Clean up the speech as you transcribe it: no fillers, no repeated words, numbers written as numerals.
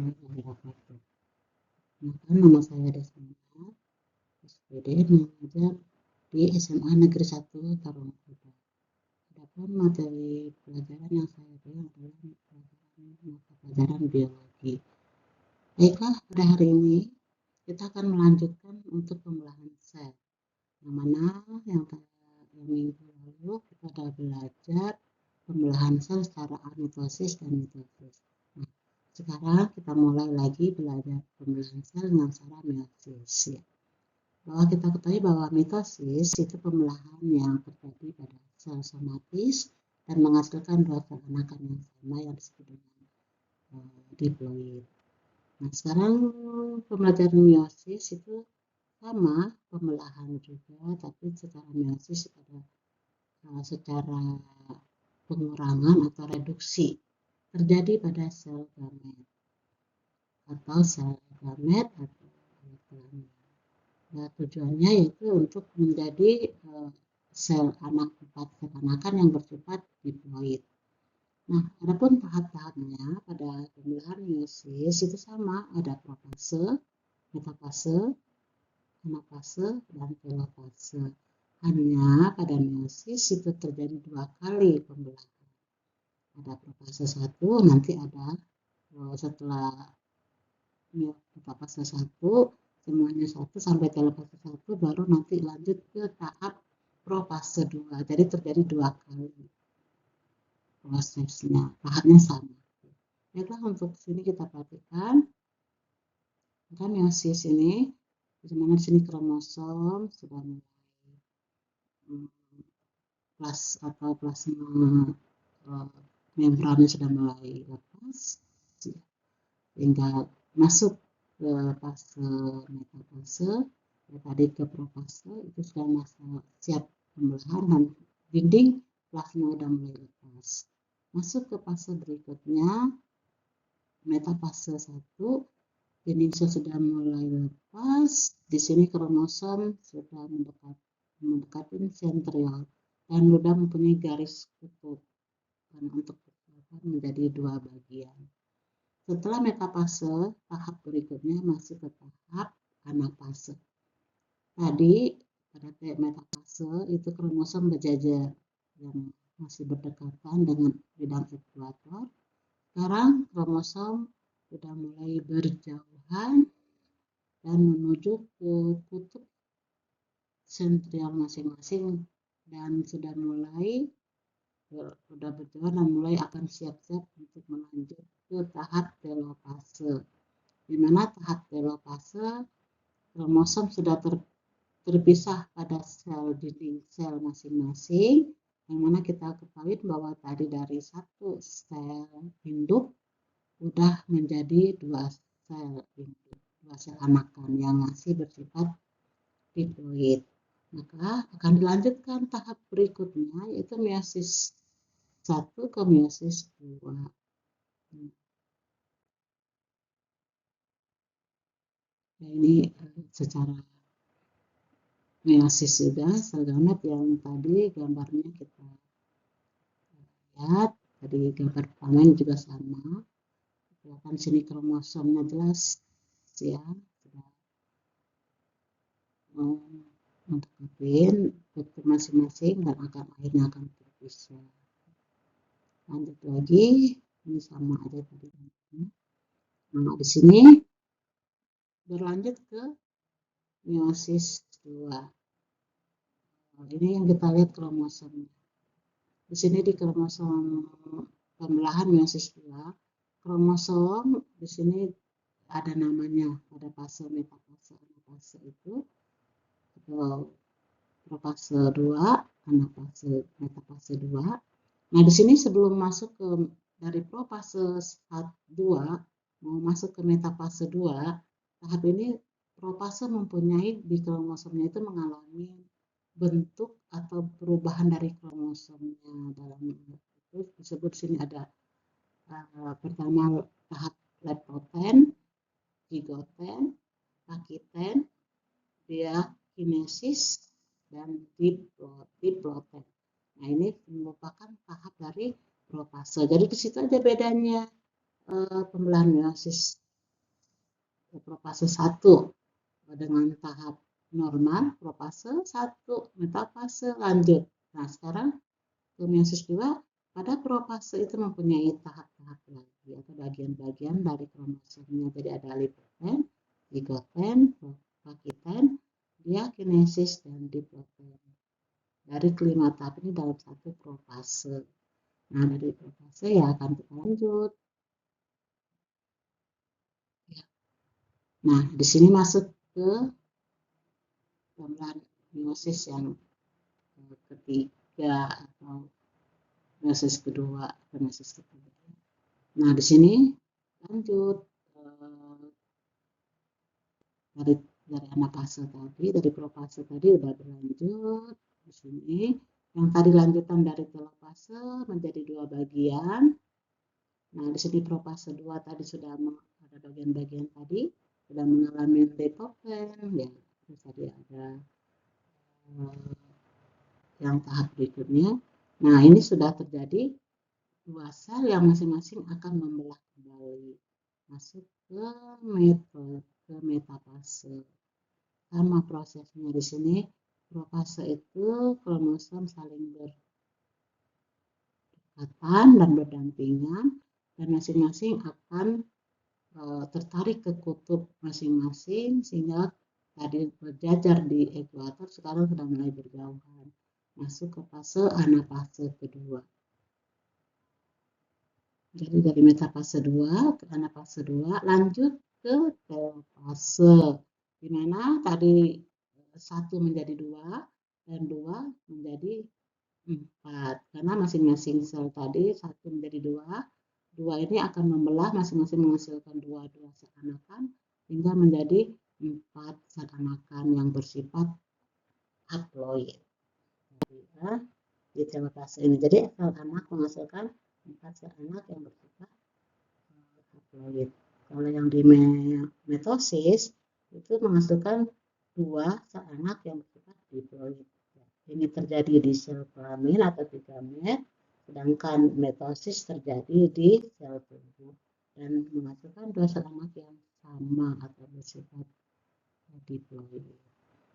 warahmatullahi wabarakatuh. Nama saya Desmana SPD, mengajar di SMA Negeri 1 Tarung Kuda. Adapun materi pelajaran yang saya beri adalah mata pelajaran biologi. Baiklah, pada hari ini kita akan melanjutkan untuk pembelahan sel. Yang mana yang minggu lalu kita sudah belajar pembelahan sel secara amitosis dan mitosis. Sekarang kita mulai lagi belajar pembelahan sel dengan cara meiosis. Ya. Bahwa kita ketahui bahwa mitosis itu pembelahan yang terjadi pada sel somatis dan menghasilkan dua sel anakan yang sama yang disebut dengan diploid. Nah, sekarang pembelajaran meiosis itu sama pembelahan juga, tapi secara meiosis ada secara pengurangan atau reduksi terjadi pada sel gamet atau sel gamet atau kelamin. Nah, tujuannya yaitu untuk menjadi sel anak 4 sel anakan yang bersifat diploid. Nah, adapun tahap-tahapnya pada pembelahan meiosis itu sama, ada profase, metafase, anafase, dan telofase. Hanya pada meiosis itu terjadi 2 kali pembelahan. Ada profase 1, nanti ada setelah metafase 1 semuanya 1 sampai telofase 1, baru nanti lanjut ke tahap profase 2. Jadi terjadi 2 kali prosesnya, tahapnya sama. Baiklah, untuk sini kita perhatikan maka meiosis ini bagaimana di sini kromosom sudah mulai atau plasma membrannya sudah mulai lepas sehingga masuk ke fase metafase, tadi ke profase itu sudah masuk siap pembelahan dan dinding plasma sudah mulai lepas. Masuk ke fase berikutnya, metafase 1, dinding sel sudah mulai lepas. Di sini kromosom sudah mendekati sentriol dan sudah mempunyai garis kutub untuk menjadi 2 bagian. Setelah metafase, tahap berikutnya masuk ke tahap anafase. Tadi pada metafase itu kromosom berjajar yang masih berdekatan dengan bidang ekuator. Sekarang kromosom sudah mulai berjauhan dan menuju ke kutub sentriol masing-masing dan sudah berjalan dan mulai akan siap-siap untuk melanjut ke tahap telofase. Di mana tahap telofase kromosom sudah terpisah pada sel dinding sel masing-masing, yang mana kita ketahui bahwa tadi dari 1 sel induk sudah menjadi 2 sel induk, 2 sel anakan yang masih bersifat diploid. Maka akan dilanjutkan tahap berikutnya yaitu meiosis 1 ke meiosis 2. Nah, ini secara meiosis juga sel gamet yang tadi gambarnya kita lihat, tadi gambar pertama juga sama. Kelihatan sini kromosomnya jelas ya, sudah mendekatin kutub masing-masing dan akhirnya akan terpisah. Lanjut lagi, ini sama aja tadi. Nah, di sini berlanjut ke meiosis 2. Nah, ini yang kita lihat kromosomnya. Di sini di kromosom pembelahan meiosis 2, kromosom di sini ada namanya, ada fase metafase, anafase itu atau profase 2, anafase, metafase 2. Nah, di sini sebelum masuk ke dari profase 2 mau masuk ke metafase 2, tahap ini profase mempunyai di kromosomnya itu mengalami bentuk atau perubahan dari kromosomnya. Dalam itu disebut sini ada pertama tahap leptoten, zigoten, pakiten, diakinesis, dan diploten. Nah, ini merupakan tahap dari profase. Jadi di situ aja bedanya pembelahan meiosis profase 1 dengan tahap normal, profase 1, metafase lanjut. Nah, sekarang ke meiosis 2, pada profase itu mempunyai tahap-tahap lagi atau bagian-bagian dari kromosomnya. Jadi ada lipoten, zigoten, pakiten, diakinesis, dan diploiden. Dari kelima tahap ini dalam satu profase. Nah, dari profase ya akan kita lanjut. Ya. Nah, di sini masuk ke gambaran meiosis yang ketiga atau meiosis kedua atau meiosis ketiga. Nah, di sini lanjut dari anafase tadi, dari profase tadi udah berlanjut. Di sini yang tadi lanjutan dari telofase menjadi 2 bagian. Nah, di sini profase 2 tadi sudah ada bagian-bagian tadi sudah mengalami lipoten, ya. Terus tadi ada yang tahap berikutnya. Nah, ini sudah terjadi 2 sel yang masing-masing akan membelah kembali masuk ke metafase. Sama prosesnya di sini. Profase itu kromosom saling berdekatan dan berdampingan, dan masing-masing akan tertarik ke kutub masing-masing, sehingga tadi berjajar di ekuator sekarang sudah mulai berjauhan masuk ke fase anafase kedua. Jadi dari metafase 2 ke anafase 2 lanjut ke telofase, di mana tadi 1 menjadi 2 dan 2 menjadi 4, karena masing-masing sel tadi 1 menjadi 2 ini akan membelah masing-masing menghasilkan 2 sel anakan hingga menjadi 4 sel anakan yang bersifat haploid. Di telofase ini, jadi sel anak menghasilkan 4 sel anak yang bersifat haploid. Kalau yang di mitosis itu menghasilkan 2 sel anak yang bersifat diploid. Ini terjadi di sel kelamin atau gamet, sedangkan mitosis terjadi di sel tubuh dan menghasilkan 2 sel anak yang sama atau bersifat diploid.